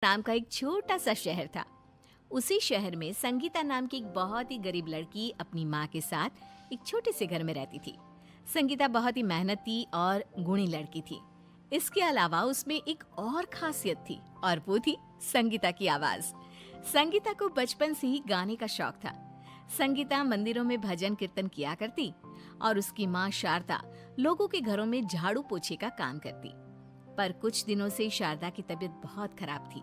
नाम का एक छोटा सा शहर था। उसी शहर में संगीता नाम की एक बहुत ही गरीब लड़की अपनी माँ के साथ एक छोटे से घर में रहती थी। संगीता बहुत ही मेहनती और गुणी लड़की थी। इसके अलावा उसमें एक और खासियत थी और वो थी संगीता की आवाज। संगीता को बचपन से ही गाने का शौक था। संगीता मंदिरों में भजन कीर्तन किया करती और उसकी माँ शारदा लोगों के घरों में झाड़ू पोछे का काम करती। पर कुछ दिनों से शारदा की तबीयत बहुत खराब थी,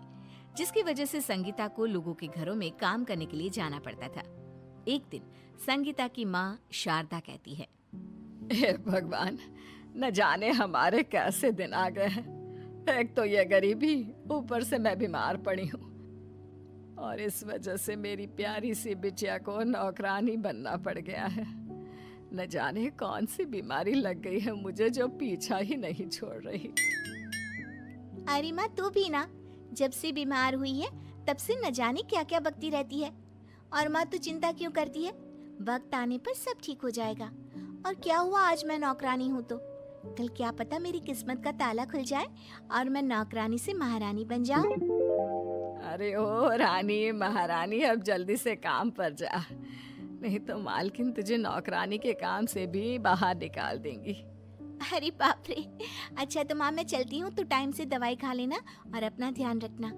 जिसकी वजह से संगीता को लोगों के घरों में काम करने के लिए जाना पड़ता था। एक दिन संगीता की माँ शारदा कहती है, हे भगवान, न जाने हमारे कैसे दिन आ गए हैं। एक तो ये गरीबी, ऊपर से मैं बीमार पड़ी हूँ और इस वजह से मेरी प्यारी सी बिटिया को नौकरानी बनना पड़ गया है। न जाने कौन सी बीमारी लग गई है मुझे, जो पीछा ही नहीं छोड़ रही। अरे माँ, तू भी ना जब से बीमार हुई है तब से न जाने क्या क्या बकती रहती है। और माँ, तू चिंता क्यों करती है? वक्त आने पर सब ठीक हो जाएगा। और क्या हुआ, आज मैं नौकरानी हूँ तो कल क्या पता मेरी किस्मत का ताला खुल जाए और मैं नौकरानी से महारानी बन जाऊँ। अरे ओ रानी महारानी, अब जल्दी से काम पर जा, नहीं तो मालकिन तुझे नौकरानी के काम से भी बाहर निकाल देंगी। अरे बाप रे। अच्छा तो माँ, मैं चलती हूँ, तू टाइम से दवाई खा लेना और अपना ध्यान रखना।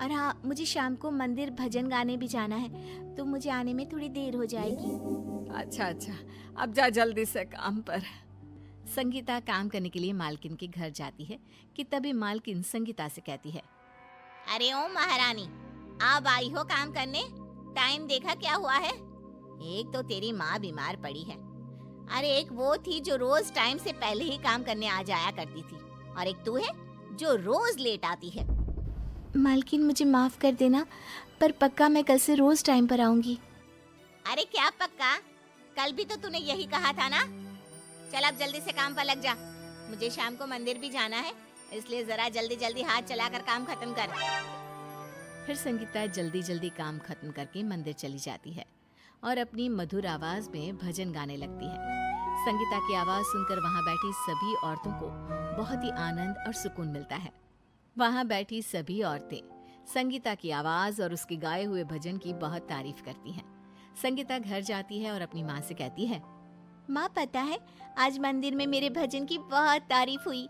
और हाँ, मुझे शाम को मंदिर भजन गाने भी जाना है, तो मुझे आने में थोड़ी देर हो जाएगी। अच्छा अच्छा, अब जा जल्दी से काम पर। संगीता काम करने के लिए मालकिन के घर जाती है कि तभी मालकिन संगीता से कहती है, अरे ओ महारानी, अब आई हो काम करने? टाइम देखा क्या हुआ है? एक तो तेरी माँ बीमार पड़ी है, अरे एक वो थी जो रोज टाइम से पहले ही काम करने आ जाया करती थी, और एक तू है जो रोज लेट आती है। मालकिन, मुझे माफ कर देना, पर पक्का मैं कल से रोज टाइम पर आऊंगी। अरे क्या पक्का? कल भी तो तूने यही कहा था ना। चल अब जल्दी से काम पर लग जा, मुझे शाम को मंदिर भी जाना है, इसलिए जरा जल्दी जल्दी हाथ चलाकर काम खत्म कर। फिर संगीता जल्दी जल्दी काम खत्म करके मंदिर चली जाती है और अपनी मधुर आवाज में भजन गाने लगती है। संगीता की आवाज सुनकर वहां बैठी सभी औरतों को बहुत ही आनंद और सुकून मिलता है। वहां बैठी सभी औरतें संगीता की आवाज और उसके गाए हुए भजन की बहुत तारीफ करती हैं। संगीता घर जाती है और अपनी माँ से कहती है, माँ, पता है आज मंदिर में मेरे भजन की बहुत तारीफ हुई,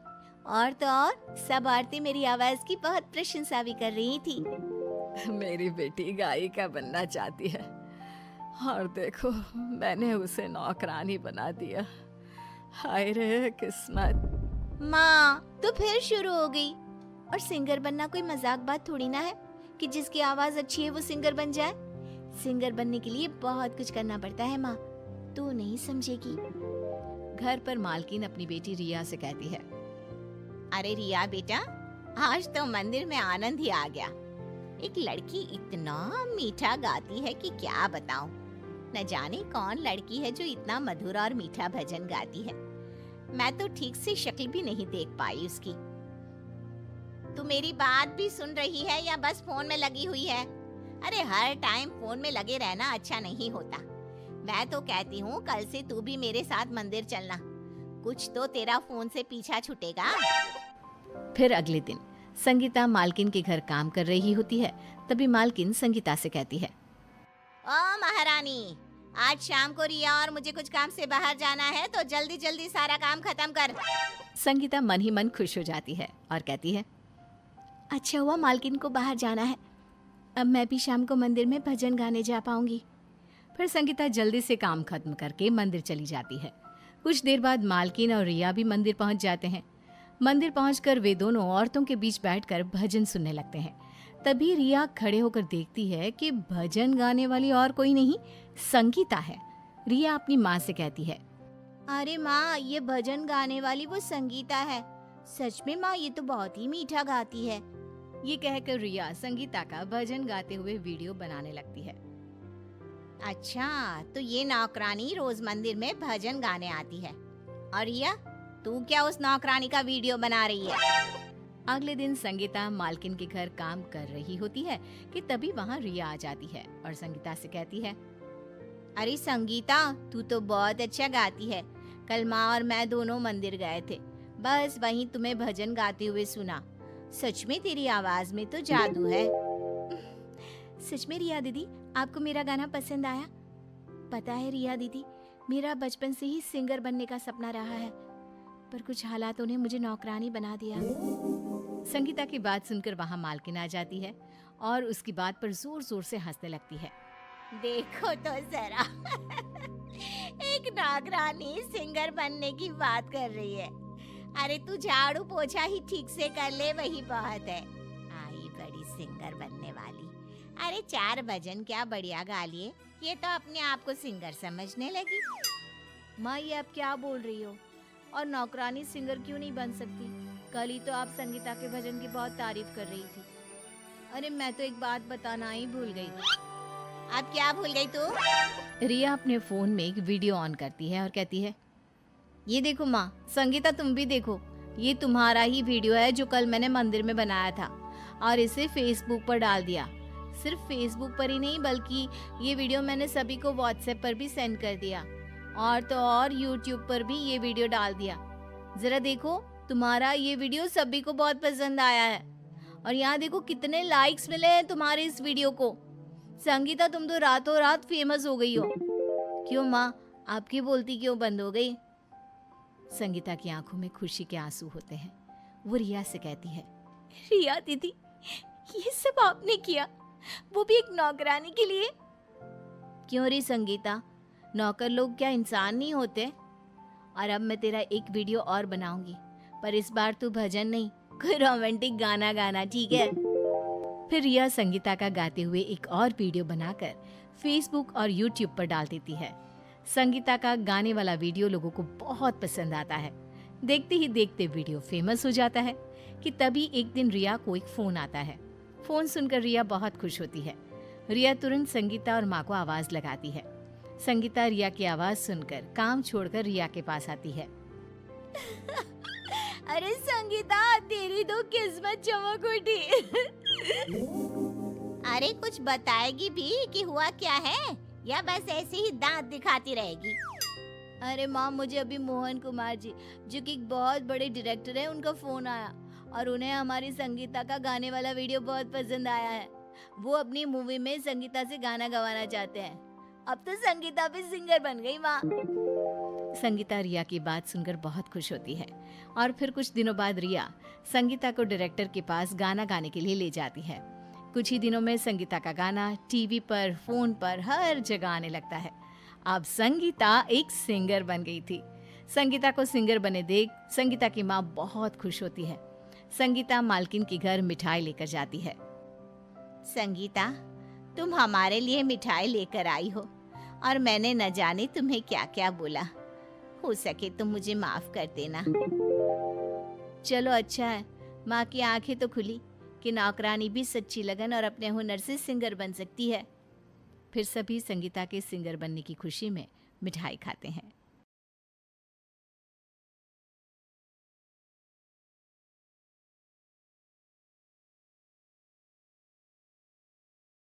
और तो और सब औरतें मेरी आवाज की बहुत प्रशंसा भी कर रही थी। मेरी बेटी गायिका बनना चाहती है और देखो मैंने उसे नौकरानी बना दिया। हाय रे किस्मत। माँ, तो फिर शुरू हो गई। और सिंगर बनना कोई मजाक बात थोड़ी ना है कि जिसकी आवाज अच्छी है वो सिंगर बन जाए। सिंगर बनने के लिए बहुत कुछ करना पड़ता है माँ, तू नहीं समझेगी। घर पर मालकिन अपनी बेटी रिया से कहती है, अरे रिया बेटा, आज तो मंदिर में आनंद ही आ गया। एक लड़की इतना मीठा गाती है कि क्या बताऊं। न जाने कौन लड़की है जो इतना मधुर और मीठा भजन गाती है। मैं तो ठीक से शक्ल भी नहीं देख पाई उसकी। तू मेरी बात भी सुन रही है या बस फोन में लगी हुई है? अरे हर टाइम फोन में लगे रहना अच्छा नहीं होता। मैं तो कहती हूँ कल से तू भी मेरे साथ मंदिर चलना, कुछ तो तेरा फोन से पीछा छूटेगा। फिर अगले दिन संगीता मालकिन के घर काम कर रही होती है। तभी मालकिन संगीता से कहती है, ओ महारानी, आज शाम को रिया और मुझे कुछ काम से बाहर जाना है, तो जल्दी जल्दी सारा काम खत्म कर। संगीता मन ही मन खुश हो जाती है और कहती है, अच्छा हुआ मालकिन को बाहर जाना है, अब मैं भी शाम को मंदिर में भजन गाने जा पाऊंगी। फिर संगीता जल्दी से काम खत्म करके मंदिर चली जाती है। कुछ देर बाद मालकिन और रिया भी मंदिर पहुंच जाते हैं। मंदिर पहुंचकर वे दोनों औरतों के बीच बैठकर भजन सुनने लगते हैं। तभी रिया खड़े होकर देखती है कि भजन गाने वाली और कोई नहीं, संगीता है। रिया अपनी माँ से कहती है, अरे माँ, ये भजन गाने वाली वो संगीता है। सच में माँ, ये तो बहुत ही मीठा गाती है। ये कहकर रिया संगीता का भजन गाते हुए वीडियो बनाने लगती है। अच्छा, तो ये नौकरानी रोज मंदिर में भजन गाने आती है, और रिया तू क्या उस नौकरानी का वीडियो बना रही है? अगले दिन संगीता मालकिन के घर काम कर रही होती है कि तभी वहाँ रिया आ जाती है और संगीता से कहती है, अरे संगीता, तू तो बहुत अच्छा गाती है। कल माँ और मैं दोनों मंदिर गए थे, बस वहीं तुम्हें भजन गाते हुए सुना। सच में तेरी आवाज में तो जादू है। सच में रिया दीदी, आपको मेरा गाना पसंद आया? पता है रिया दीदी, मेरा बचपन से ही सिंगर बनने का सपना रहा है, पर कुछ हालातों ने मुझे नौकरानी बना दिया। संगीता की बात सुनकर वहां मालकिन आ जाती है और उसकी बात पर जोर जोर से हंसने लगती है। देखो तो जरा एक नौकरानी सिंगर बनने की बात कर रही है। अरे तू झाड़ू पोछा ही ठीक से कर ले, वही बहुत है। आई बड़ी सिंगर बनने वाली। अरे 4 भजन क्या बढ़िया गा लिए, ये तो अपने आप को सिंगर समझने लगी। माँ, ये आप क्या बोल रही हो? और नौकरानी सिंगर क्यों नहीं बन सकती? कल ही तो आप संगीता के भजन की बहुत तारीफ कर रही थी। अरे मैं तो एक बात बताना ही भूल गई। अब क्या भूल गई तू? रिया अपने फोन में एक वीडियो ऑन करती है और कहती है, ये देखो माँ, संगीता तुम भी देखो, ये तुम्हारा ही वीडियो है जो कल मैंने मंदिर में बनाया था और इसे फेसबुक पर डाल दिया। सिर्फ फेसबुक पर ही नहीं, बल्कि ये वीडियो मैंने सभी को व्हाट्सएप पर भी सेंड कर दिया, और तो और यूट्यूब पर भी ये वीडियो डाल दिया। जरा देखो, तुम्हारा ये वीडियो सभी को बहुत पसंद आया है और यहाँ देखो कितने लाइक्स मिले हैं तुम्हारे इस वीडियो को। संगीता, तुम तो रातों रात फेमस हो गई हो। क्यों माँ, आपकी बोलती क्यों बंद हो गई? संगीता की आंखों में खुशी के आंसू होते हैं। वो रिया से कहती है, रिया दीदी, ये सब आपने किया, वो भी एक नौकरानी के लिए? क्यों रे संगीता, नौकर लोग क्या इंसान नहीं होते? और अब मैं तेरा एक वीडियो और बनाऊंगी, पर इस बार तू भजन नहीं, कोई रोमांटिक गाना गाना, ठीक है? फिर रिया संगीता का गाते हुए एक और वीडियो बनाकर फेसबुक और यूट्यूब पर डाल देती है। संगीता का गाने वाला वीडियो लोगों को बहुत पसंद आता है। देखते ही देखते वीडियो फेमस हो जाता है कि तभी एक दिन रिया को एक फोन आता है। फोन सुनकर रिया बहुत खुश होती है। रिया तुरंत संगीता और माँ को आवाज लगाती है। संगीता रिया की आवाज सुनकर काम छोड़कर रिया के पास आती है। अरे संगीता, तेरी तो किस्मत चमक उठी। अरे कुछ बताएगी भी कि हुआ क्या है, या बस ऐसे ही दांत दिखाती रहेगी? अरे माँ, मुझे अभी मोहन कुमार जी, जो कि एक बहुत बड़े डायरेक्टर हैं, उनका फोन आया और उन्हें हमारी संगीता का गाने वाला वीडियो बहुत पसंद आया है। वो अपनी मूवी में संगीता से गाना गवाना चाहते हैं। अब तो संगीता भी सिंगर बन गई माँ। संगीता रिया की बात सुनकर बहुत खुश होती है और फिर कुछ दिनों बाद रिया संगीता को डायरेक्टर के पास गाना गाने के लिए ले जाती है। कुछ ही दिनों में संगीता का गाना टीवी पर, फोन पर, हर जगह आने लगता है। अब संगीता एक सिंगर बन गई थी। संगीता को सिंगर बने देख संगीता की माँ बहुत खुश होती है। संगीता मालकिन के घर मिठाई लेकर जाती है। संगीता, तुम हमारे लिए मिठाई लेकर आई हो और मैंने न जाने तुम्हें क्या क्या बोला। हो सके तो मुझे माफ कर देना। चलो अच्छा है, माँ की आंखें तो खुली कि नौकरानी भी सच्ची लगन और अपने हुनर से सिंगर बन सकती है। फिर सभी संगीता के सिंगर बनने की खुशी में मिठाई खाते हैं।